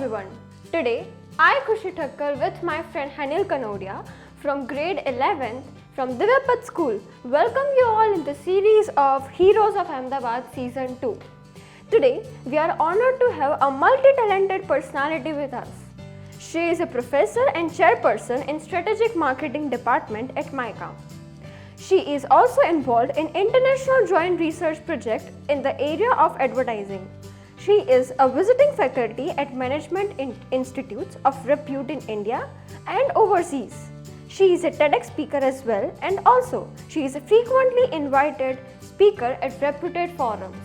everyone. Today, I Khushi Thakkar with my friend Hanil Kanodia from grade 11th from Divyapath school welcome you all in the series of Heroes of Ahmedabad season 2. Today, we are honored to have a multi-talented personality with us. She is a professor and chairperson in strategic marketing department at MICA. She is also involved in international joint research project in the area of advertising. She is a visiting faculty at management institutes of repute in India and overseas. She is a TEDx speaker as well, and also she is a frequently invited speaker at reputed forums.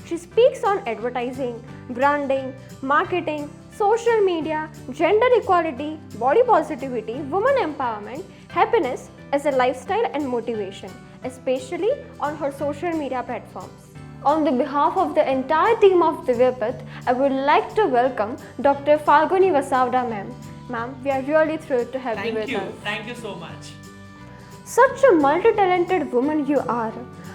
She speaks on advertising, branding, marketing, social media, gender equality, body positivity, women empowerment, happiness as a lifestyle and motivation, especially on her social media platforms. On the behalf of the entire team of Divyapath, I would like to welcome Dr. Falguni Vasavada ma'am. Ma'am, we are really thrilled to have you with us. Thank you so much. Such a multi-talented woman you are.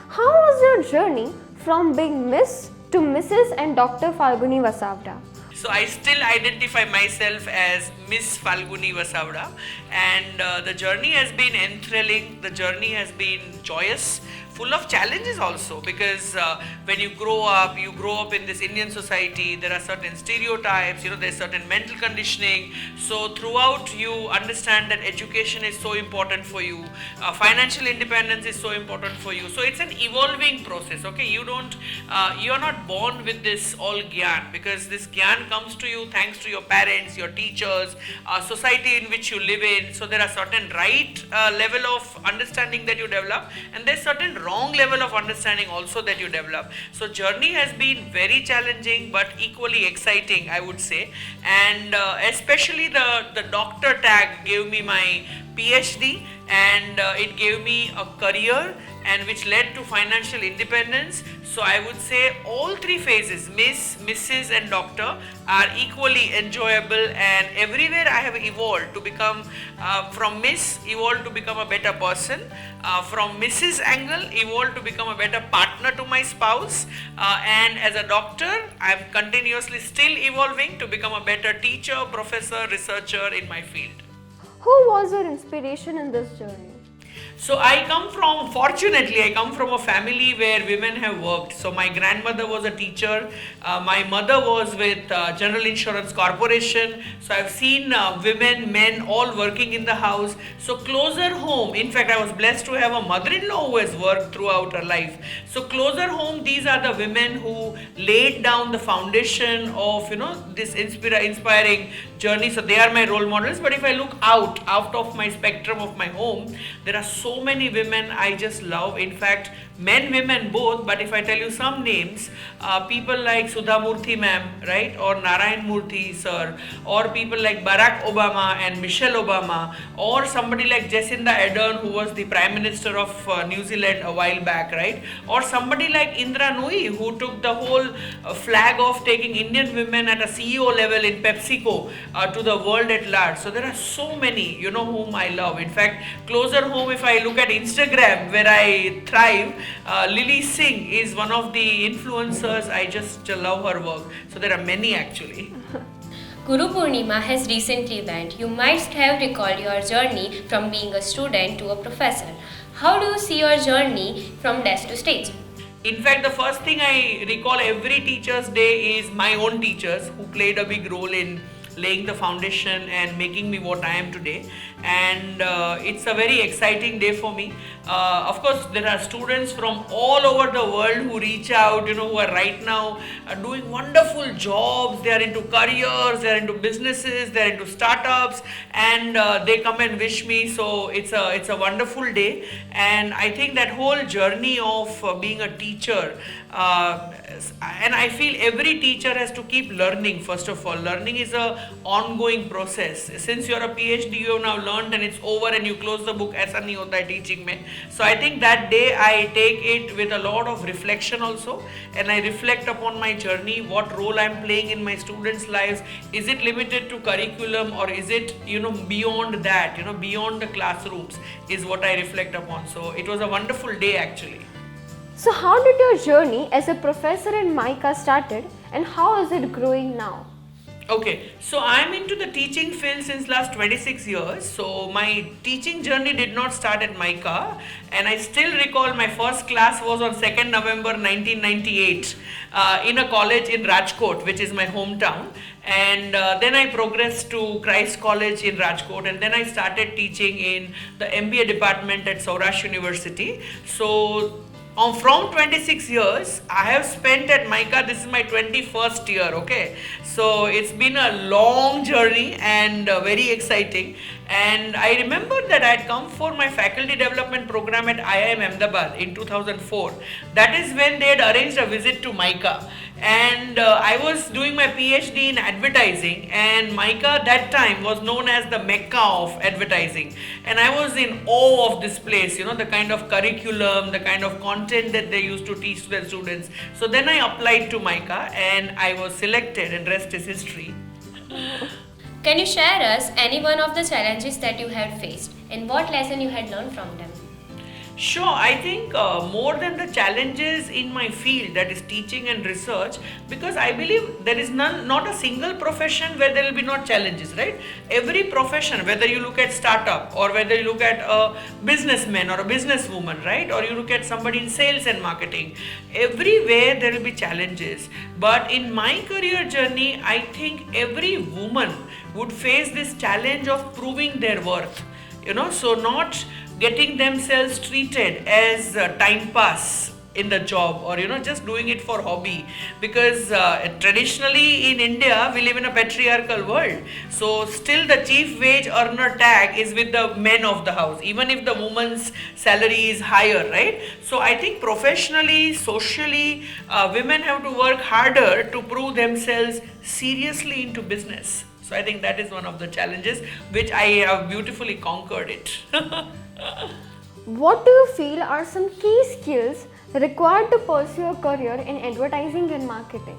How was your journey from being Miss to Mrs. and Dr. Falguni Vasavada? So I still identify myself as Miss Falguni Vasavada, and the journey has been enthralling, the journey has been joyous, full of challenges also, because when you grow up in this Indian society, there are certain stereotypes, there's certain mental conditioning. So throughout you understand that education is so important for you, financial independence is so important for you. So it's an evolving process, okay? You are not born with this all gyan, because this gyan comes to you thanks to your parents, your teachers, society in which you live in. So there are certain right level of understanding that you develop, and there's certain wrong level of understanding also that you develop. So journey has been very challenging but equally exciting, I would say, and especially the doctor tag gave me my PhD, and it gave me a career, and which led to financial independence. So I would say all three phases, Miss, Mrs. and Doctor, are equally enjoyable, and everywhere I have evolved to become, from Miss, evolved to become a better person, from Mrs. angle, evolved to become a better partner to my spouse, and as a doctor, I am continuously still evolving to become a better teacher, professor, researcher in my field. Who was your inspiration in this journey? So fortunately I come from a family where women have worked. So my grandmother was a teacher, my mother was with General Insurance Corporation. So I've seen women, men all working in the house. So closer home, in fact I was blessed to have a mother-in-law who has worked throughout her life. So closer home, these are the women who laid down the foundation of this inspiring journey. So they are my role models. But if I look out of my spectrum of my home, there are so many women I just love. In fact, men, women both. But if I tell you some names, people like Sudha Murthy ma'am, right, or Narayan Murthy sir, or people like Barack Obama and Michelle Obama, or somebody like Jacinda Ardern, who was the Prime Minister of New Zealand a while back, right, or somebody like Indra Nooyi, who took the whole flag of taking Indian women at a CEO level in PepsiCo to the world at large. So there are so many, whom I love. In fact, closer home, if I look at Instagram, where I thrive, Lily Singh is one of the influencers. I just love her work. So there are many actually. Guru Purnima has recently went. You might have recalled your journey from being a student to a professor. How do you see your journey from desk to stage? In fact, the first thing I recall every Teacher's Day is my own teachers, who played a big role in laying the foundation and making me what I am today. And it's a very exciting day for me. Of course, there are students from all over the world who reach out, who are right now doing wonderful jobs. They are into careers, they are into businesses, they are into startups, and they come and wish me. So it's a wonderful day. And I think that whole journey of being a teacher, and I feel every teacher has to keep learning. First of all, learning is a ongoing process. Since you're a PhD, you have now learned and it's over and you close the book. ऐसा नहीं होता है teaching में. So I think that day I take it with a lot of reflection also, and I reflect upon my journey, what role I'm playing in my students' lives. Is it limited to curriculum, or is it beyond that, beyond the classrooms, is what I reflect upon. So it was a wonderful day actually. So how did your journey as a professor in MICA started, and how is it growing now? Okay, so I'm into the teaching field since last 26 years. So my teaching journey did not start at MICA, and I still recall my first class was on 2nd November 1998 in a college in Rajkot, which is my hometown. And then I progressed to Christ College in Rajkot, and then I started teaching in the MBA department at Saurashtra University. So from 26 years I have spent at MICA. This is my 21st year. Okay, so it's been a long journey and very exciting. And I remember that I had come for my faculty development program at IIM Ahmedabad in 2004. That is when they had arranged a visit to MICA, and I was doing my PhD in advertising, and MICA that time was known as the Mecca of advertising, and I was in awe of this place, the kind of curriculum, the kind of content that they used to teach to their students. So then I applied to MICA and I was selected, and rest is history. Can you share us any one of the challenges that you had faced and what lesson you had learned from them? Sure, I think more than the challenges in my field, that is teaching and research, because I believe there is not a single profession where there will be not challenges, right? Every profession, whether you look at startup or whether you look at a businessman or a businesswoman, right? Or you look at somebody in sales and marketing, everywhere there will be challenges. But in my career journey, I think every woman would face this challenge of proving their worth, so not getting themselves treated as time pass in the job, or just doing it for hobby, because traditionally in India we live in a patriarchal world. So still the chief wage earner tag is with the men of the house, even if the woman's salary is higher, right? So I think professionally, socially, women have to work harder to prove themselves seriously into business. So I think that is one of the challenges which I have beautifully conquered it. What do you feel are some key skills required to pursue a career in advertising and marketing?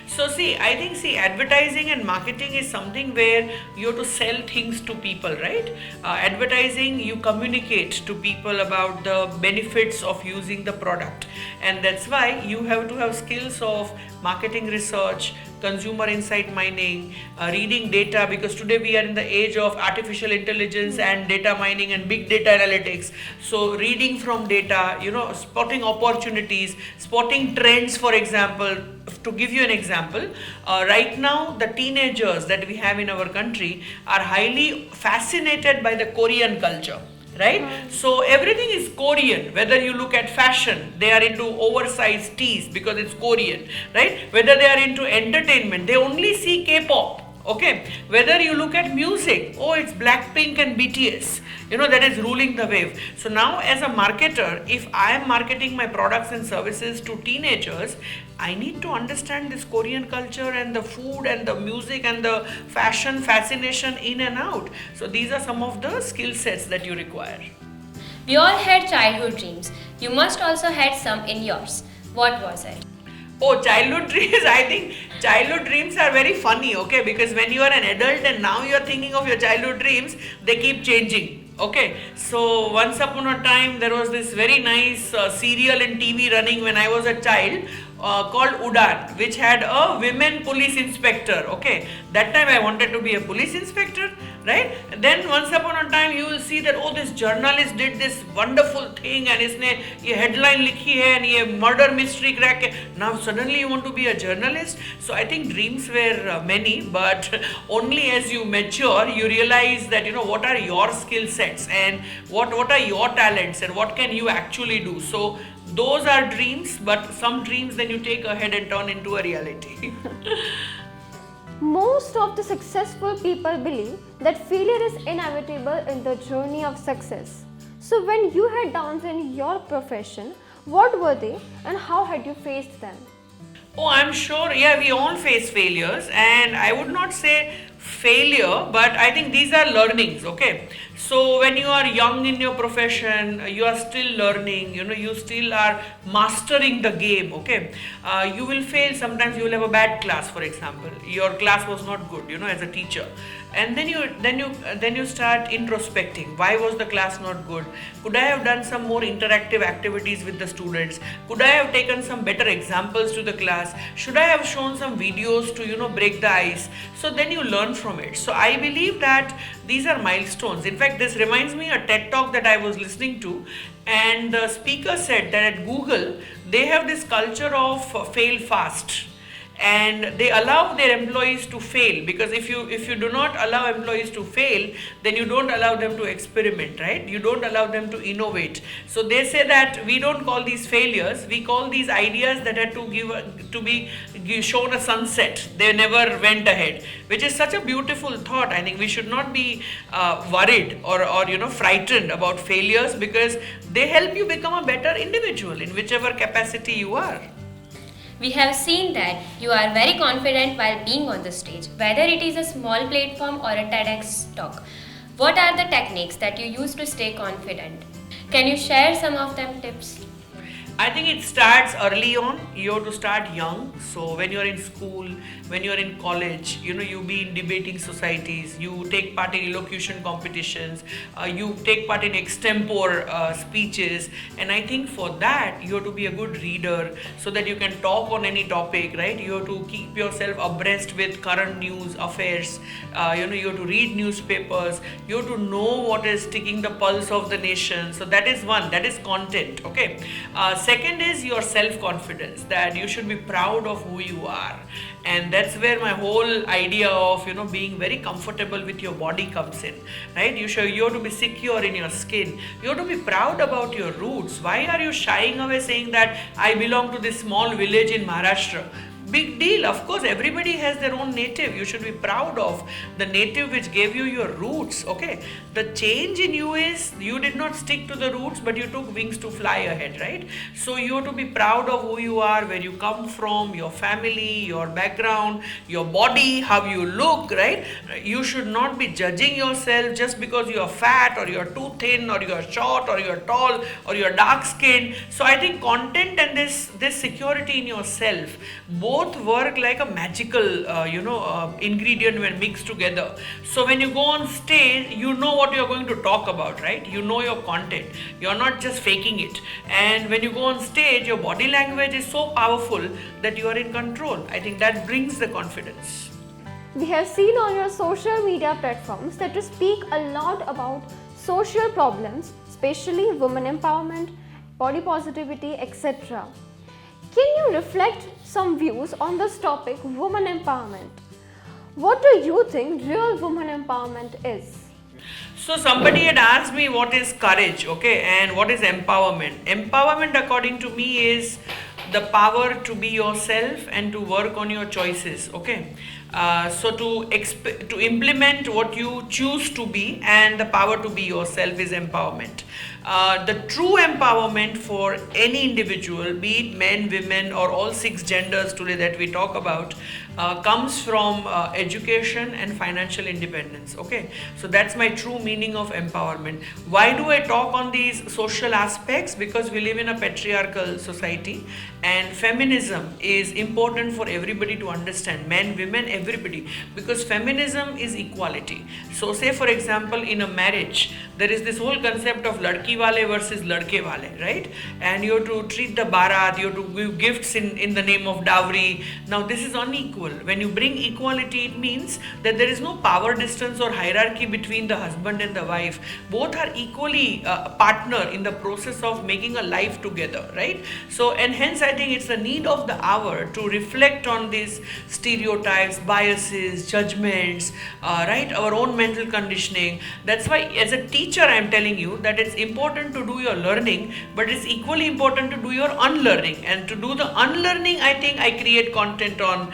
So I think advertising and marketing is something where you have to sell things to people, right? Advertising, you communicate to people about the benefits of using the product, and that's why you have to have skills of marketing research, consumer insight mining, reading data, because today we are in the age of artificial intelligence and data mining and big data analytics. So reading from data, spotting opportunities, spotting trends. For example, to give you an example, right now the teenagers that we have in our country are highly fascinated by the Korean culture, right? So everything is Korean. Whether you look at fashion, they are into oversized tees because it's Korean, right? Whether they are into entertainment, they only see K-pop. Okay, whether you look at music, it's Blackpink and BTS, that is ruling the wave. So now as a marketer, if I am marketing my products and services to teenagers, I need to understand this Korean culture and the food and the music and the fashion fascination in and out. So these are some of the skill sets that you require. We all had childhood dreams. You must also had some in yours. What was it? Childhood dreams. I think childhood dreams are very funny, okay? Because when you are an adult and now you are thinking of your childhood dreams, they keep changing, okay? So once upon a time, there was this very nice serial in TV running when I was a child, called Udan, which had a women police inspector, okay? That time I wanted to be a police inspector, right? Then once upon a time you will see that, this journalist did this wonderful thing and इसने ये headline लिखी है and ये murder mystery crack है. Now suddenly you want to be a journalist. So I think dreams were many, but only as you mature you realize that what are your skill sets and what are your talents and what can you actually do. So those are dreams, but some dreams then you take ahead and turn into a reality. Most of the successful people believe that failure is inevitable in the journey of success. So when you had downs in your profession, what were they and how had you faced them? I'm sure, we all face failures, and I would not say failure, but I think these are learnings. Okay, so when you are young in your profession, you are still learning, you still are mastering the game. Okay, you will fail sometimes. You will have a bad class, for example, your class was not good, as a teacher, and then you start introspecting. Why was the class not good? Could I have done some more interactive activities with the students? Could I have taken some better examples to the class? Should I have shown some videos to break the ice? So then you learn from it. So I believe that these are milestones. In fact, this reminds me a TED talk that I was listening to, and the speaker said that at Google they have this culture of fail fast, and they allow their employees to fail, because if you do not allow employees to fail, then you don't allow them to experiment, right? You don't allow them to innovate. So they say that we don't call these failures, we call these ideas that had to be shown a sunset. They never went ahead, which is such a beautiful thought. I think we should not be worried or frightened about failures, because they help you become a better individual in whichever capacity you are. We have seen that you are very confident while being on the stage, whether it is a small platform or a TEDx talk. What are the techniques that you use to stay confident? Can you share some of them tips? I think it starts early on. You have to start young. So when you're in school, when you're in college, you be in debating societies, you take part in elocution competitions, you take part in extempore speeches, and I think for that you have to be a good reader so that you can talk on any topic, right? You have to keep yourself abreast with current news affairs. You have to read newspapers. You have to know what is ticking the pulse of the nation. So that is one. That is content. Okay. Second is your self-confidence, that you should be proud of who you are, and that's where my whole idea of being very comfortable with your body comes in, right? You have to be secure in your skin. You have to be proud about your roots. Why are you shying away saying that I belong to this small village in Maharashtra? Big deal. Of course, everybody has their own native. You should be proud of the native which gave you your roots. Okay. The change in you is you did not stick to the roots, but you took wings to fly ahead, right? So you have to be proud of who you are, where you come from, your family, your background, your body, how you look, right? You should not be judging yourself just because you are fat or you are too thin or you are short or you are tall or you are dark skinned. So I think content and this security in yourself both work like a magical ingredient when mixed together. So when you go on stage, you know what you're going to talk about, right? You know your content. You're not just faking it. And when you go on stage, your body language is so powerful that you are in control. I think that brings the confidence. We have seen on your social media platforms that you speak a lot about social problems, especially women empowerment, body positivity, etc. Can you reflect some views on this topic, women empowerment? What do you think real women empowerment is? So somebody had asked me what is courage, okay, and what is empowerment. Empowerment, according to me, is the power to be yourself and to work on your choices, okay. So to implement what you choose to be, and the power to be yourself is empowerment. The true empowerment for any individual, be it men, women, or all 6 genders today that we talk about, comes from education and financial independence. Okay, so that's my true meaning of empowerment. Why do I talk on these social aspects? Because we live in a patriarchal society, and feminism is important for everybody to understand, men, women, everybody, because feminism is equality. So say for example, in a marriage, there is this whole concept of ladki wale versus ladke wale, right? And you have to treat the barat, you have to give gifts in the name of dowry. Now this is unequal. When you bring equality, it means that there is no power distance or hierarchy between the husband and the wife. Both are equally partner in the process of making a life together, right? So, and hence I think it's the need of the hour to reflect on these stereotypes, biases, judgments, right? Our own mental conditioning. That's why as a teacher I am telling you that it's important to do your learning, but it's equally important to do your unlearning. And to do the unlearning, I think I create content on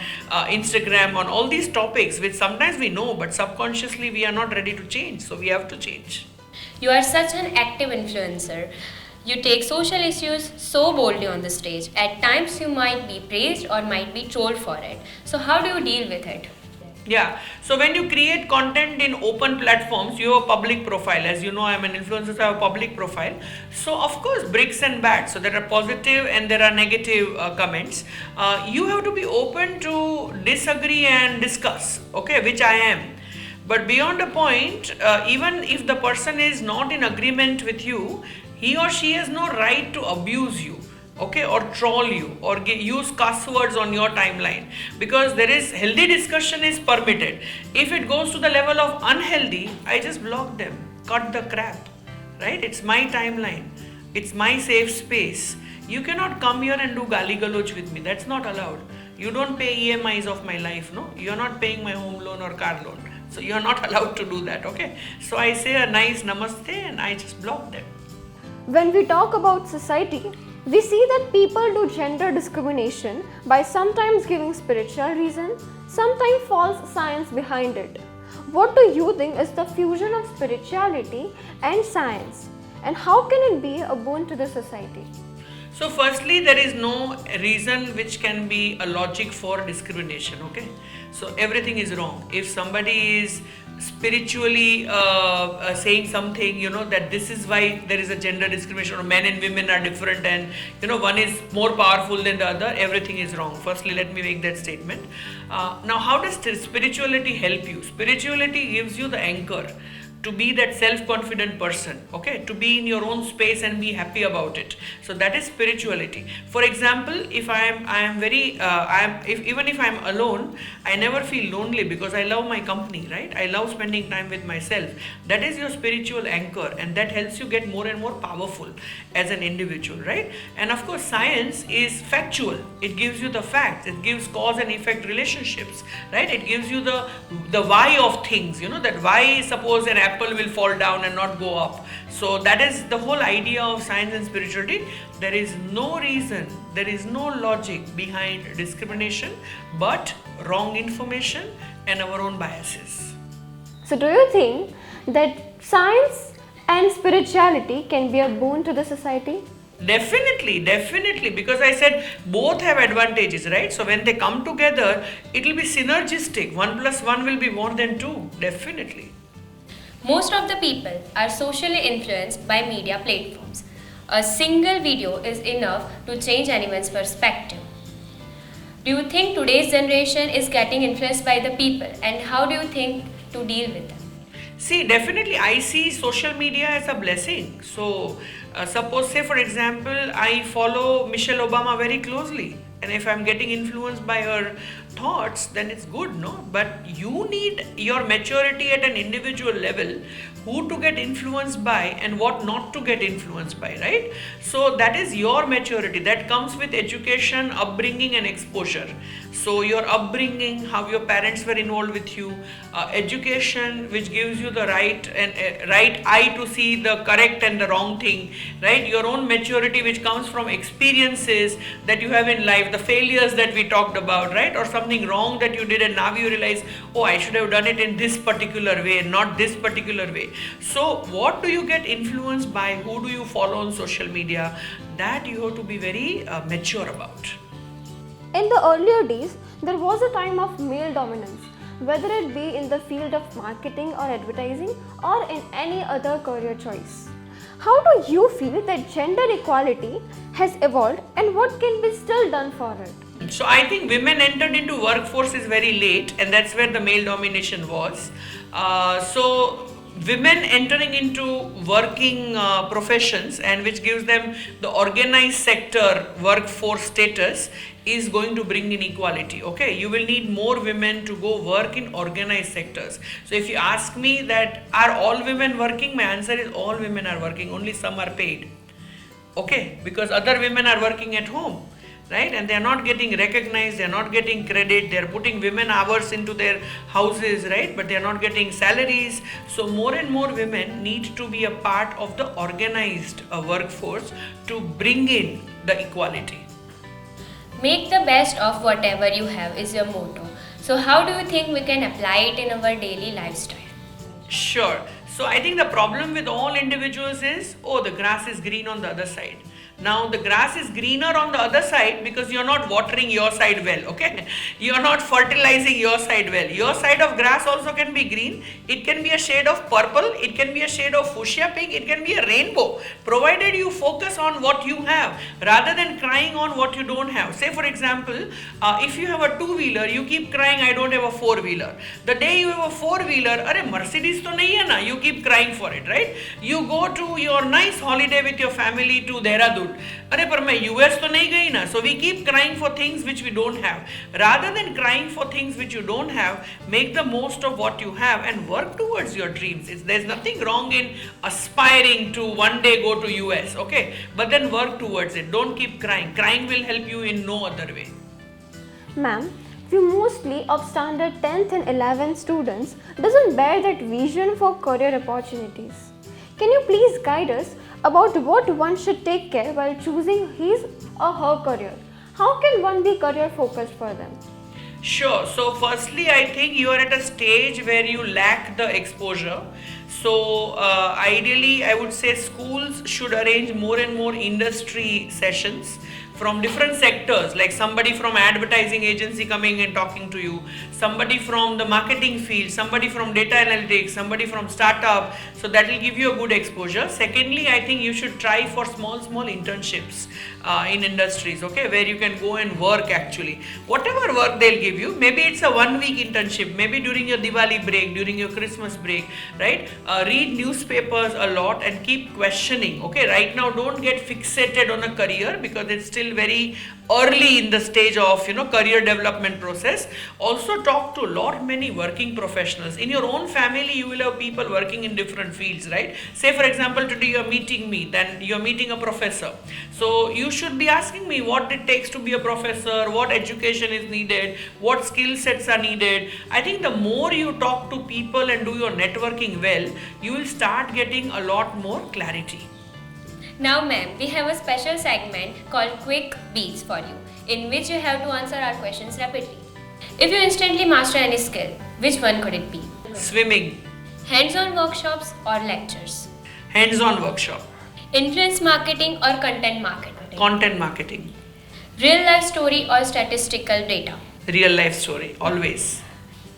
Instagram on all these topics which sometimes we know, but subconsciously we are not ready to change. So we have to change. You are such an active influencer. You take social issues so boldly on the stage. At times you might be praised or might be trolled for it. So how do you deal with it? Yeah, so when you create content in open platforms, you have a public profile. As you know, I'm an influencer, so I have a public profile. So, of course, bricks and bats. So, there are positive and there are negative comments. You have to be open to disagree and discuss, okay, which I am. But beyond a point, even if the person is not in agreement with you, he or she has no right to abuse you, okay, or troll you, or use cuss words on your timeline, because there is healthy discussion is permitted. If it goes to the level of unhealthy, I just block them, cut the crap, right? It's my timeline, it's my safe space. You cannot come here and do gali galoj with me. That's not allowed. You don't pay EMIs of my life, no? You're not paying my home loan or car loan, so you're not allowed to do that, okay? So I say a nice namaste and I just block them. When we talk about society, we see that people do gender discrimination by sometimes giving spiritual reason, sometimes false science behind it. What do you think is the fusion of spirituality and science, and how can it be a boon to the society? So firstly, there is no reason which can be a logic for discrimination, okay? So everything is wrong. If somebody is spiritually saying something, that this is why there is a gender discrimination, or men and women are different, and one is more powerful than the other, everything is wrong. Firstly, let me make that statement. Now, how does spirituality help you? Spirituality gives you the anchor to be that self-confident person, okay, to be in your own space and be happy about it. So that is spirituality. For example, if even if I'm alone, I never feel lonely because I love my company, right? I love spending time with myself. That is your spiritual anchor, and that helps you get more and more powerful as an individual, right? And of course, science is factual. It gives you the facts. It gives cause and effect relationships, right? It gives you the why of things, that why suppose an apple will fall down and not go up. So that is the whole idea of science and spirituality. There is no reason, there is no logic behind discrimination, but wrong information and our own biases. So do you think that science and spirituality can be a boon to the society? Definitely, because I said both have advantages, right? So when they come together, it will be synergistic. 1 + 1 will be more than 2, definitely. Most of the people are socially influenced by media platforms. A single video is enough to change anyone's perspective. Do you think today's generation is getting influenced by the people, and how do you think to deal with them? See, definitely I see social media as a blessing. So suppose, say for example, I follow Michelle Obama very closely, and if I'm getting influenced by her thoughts, then it's good, no? But you need your maturity at an individual level, who to get influenced by and what not to get influenced by, right? So that is your maturity. That comes with education, upbringing and exposure. So your upbringing, how your parents were involved with you, education which gives you the right eye to see the correct and the wrong thing, right? Your own maturity which comes from experiences that you have in life, the failures that we talked about, right? Or something wrong that you did and now you realize, oh, I should have done it in this particular way, not this particular way. So what do you get influenced by? Who do you follow on social media? That you have to be very mature about. In the earlier days, there was a time of male dominance, whether it be in the field of marketing or advertising or in any other career choice. How do you feel that gender equality has evolved, and what can be still done for it? So I think women entered into workforce is very late, and that's where the male domination was. So women entering into working professions, and which gives them the organized sector workforce status, is going to bring in equality. Okay, you will need more women to go work in organized sectors. So if you ask me that are all women working, my answer is all women are working, only some are paid. Okay, because other women are working at home, right? And they are not getting recognized, they are not getting credit, they are putting women hours into their houses, right? But they are not getting salaries. So more and more women need to be a part of the organized workforce to bring in the equality. Make the best of whatever you have is your motto. So how do you think we can apply it in our daily lifestyle? Sure. So I think the problem with all individuals is, oh, the grass is green on the other side. Now the grass is greener on the other side because you're not watering your side well, okay? You're not fertilizing your side well. Your side of grass also can be green. It can be a shade of purple. It can be a shade of fuchsia pink. It can be a rainbow, provided you focus on what you have rather than crying on what you don't have. Say for example, if you have a two-wheeler, you keep crying, I don't have a four-wheeler. The day you have a four-wheeler, arey Mercedes to nahi hai na, you keep crying for it, right? You go to your nice holiday with your family to Dehradun. अरे पर मैं US तो नहीं गई ना. So we keep crying for things which we don't have. Rather than crying for things which you don't have, make the most of what you have and work towards your dreams. There's nothing wrong in aspiring to one day go to US, okay? But then work towards it. Don't keep crying. Crying will help you in no other way. Ma'am, few mostly of standard 10th and 11th students doesn't bear that vision for career opportunities. Can you please guide us about what one should take care while choosing his or her career? How can one be career focused for them? Sure. So firstly, I think you are at a stage where you lack the exposure. So ideally, I would say schools should arrange more and more industry sessions from different sectors, like somebody from advertising agency coming and talking to you, somebody from the marketing field, somebody from data analytics, somebody from startup. So that will give you a good exposure. Secondly, I think you should try for small internships in industries, okay, where you can go and work actually. Whatever work they'll give you, maybe it's a 1 week internship, maybe during your Diwali break, during your Christmas break, right? Read newspapers a lot and keep questioning, okay? Right now, don't get fixated on a career because it's still very early in the stage of career development process. Also talk to many working professionals. In your own family, you will have people working in different fields, right? Say for example, today you're meeting me, then you're meeting a professor. So you should be asking me what it takes to be a professor, what education is needed, what skill sets are needed. I think the more you talk to people and do your networking well, you will start getting a lot more clarity. Now ma'am, we have a special segment called Quick Beats for you, in which you have to answer our questions rapidly. If you instantly master any skill, which one could it be? Swimming. Hands-on workshops or lectures? Hands-on workshop. Influence marketing or content marketing? Content marketing. Real life story or statistical data? Real life story, always.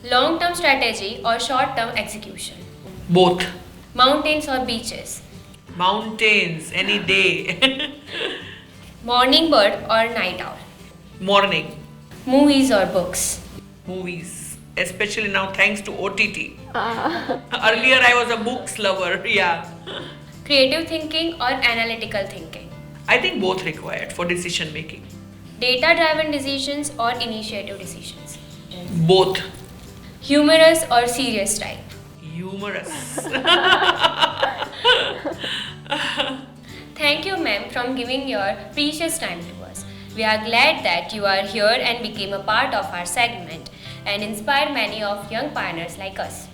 Long-term strategy or short-term execution? Both. Mountains or beaches? Mountains, any day. Morning bird or night owl? Morning. Movies or books? Movies, especially now thanks to OTT. Earlier I was a books lover, yeah. Creative thinking or analytical thinking? I think both required for decision making. Data-driven decisions or initiative decisions? Both. Humorous or serious type? Humorous. Thank you, ma'am, for giving your precious time to us. We are glad that you are here and became a part of our segment and inspire many of young pioneers like us.